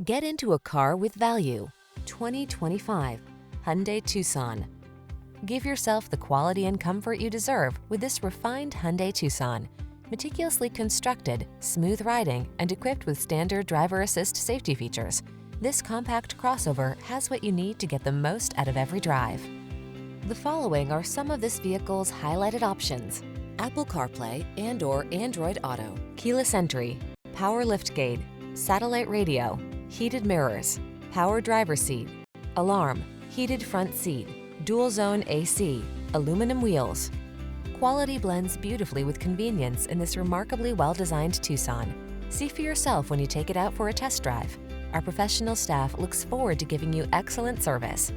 Get into a car with value. 2025 Hyundai Tucson. Give yourself the quality and comfort you deserve with this refined Hyundai Tucson. Meticulously constructed, smooth riding, and equipped with standard driver assist safety features, this compact crossover has what you need to get the most out of every drive. The following are some of this vehicle's highlighted options: Apple CarPlay and/or Android Auto, keyless entry, power liftgate, satellite radio, heated mirrors, power driver seat, alarm, heated front seat, dual zone AC, aluminum wheels. Quality blends beautifully with convenience in this remarkably well-designed Tucson. See for yourself when you take it out for a test drive. Our professional staff looks forward to giving you excellent service.